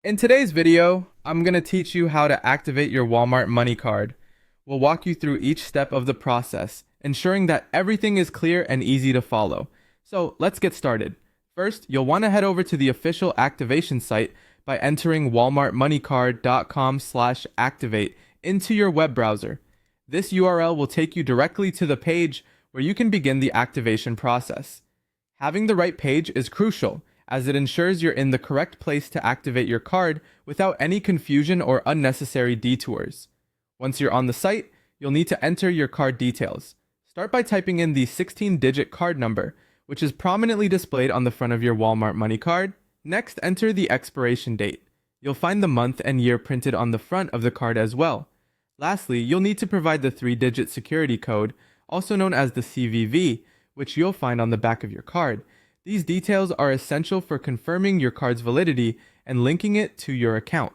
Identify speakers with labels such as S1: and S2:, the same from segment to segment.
S1: In today's video, I'm going to teach you how to activate your Walmart Money Card. We'll walk you through each step of the process, ensuring that everything is clear and easy to follow. So let's get started. First, you'll want to head over to the official activation site by entering walmartmoneycard.com/activate into your web browser. This URL will take you directly to the page where you can begin the activation process. Having the right page is crucial, as it ensures you're in the correct place to activate your card without any confusion or unnecessary detours. Once you're on the site, you'll need to enter your card details. Start by typing in the 16-digit card number, which is prominently displayed on the front of your Walmart Money Card. Next, enter the expiration date. You'll find the month and year printed on the front of the card as well. Lastly, you'll need to provide the 3-digit security code, also known as the CVV, which you'll find on the back of your card. These details are essential for confirming your card's validity and linking it to your account.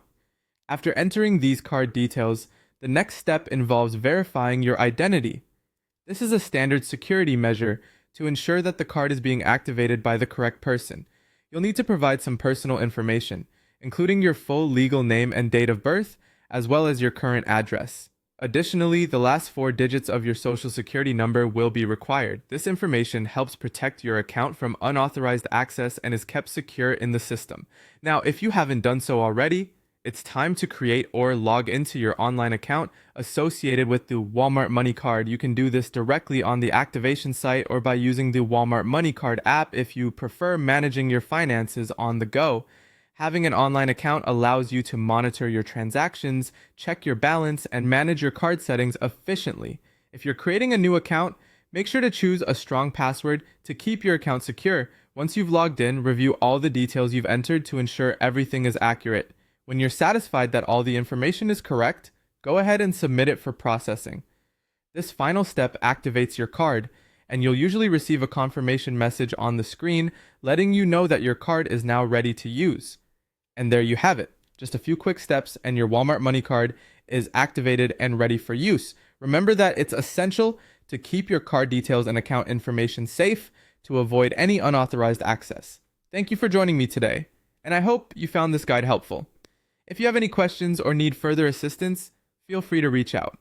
S1: After entering these card details, the next step involves verifying your identity. This is a standard security measure to ensure that the card is being activated by the correct person. You'll need to provide some personal information, including your full legal name and date of birth, as well as your current address. Additionally, the last 4 digits of your social security number will be required. This information helps protect your account from unauthorized access and is kept secure in the system. Now, if you haven't done so already, it's time to create or log into your online account associated with the Walmart Money Card. You can do this directly on the activation site or by using the Walmart Money Card app if you prefer managing your finances on the go. Having an online account allows you to monitor your transactions, check your balance, and manage your card settings efficiently. If you're creating a new account, make sure to choose a strong password to keep your account secure. Once you've logged in, review all the details you've entered to ensure everything is accurate. When you're satisfied that all the information is correct, go ahead and submit it for processing. This final step activates your card, and you'll usually receive a confirmation message on the screen letting you know that your card is now ready to use. And there you have it. Just a few quick steps and your Walmart Money Card is activated and ready for use. Remember that it's essential to keep your card details and account information safe to avoid any unauthorized access. Thank you for joining me today, and I hope you found this guide helpful. If you have any questions or need further assistance, feel free to reach out.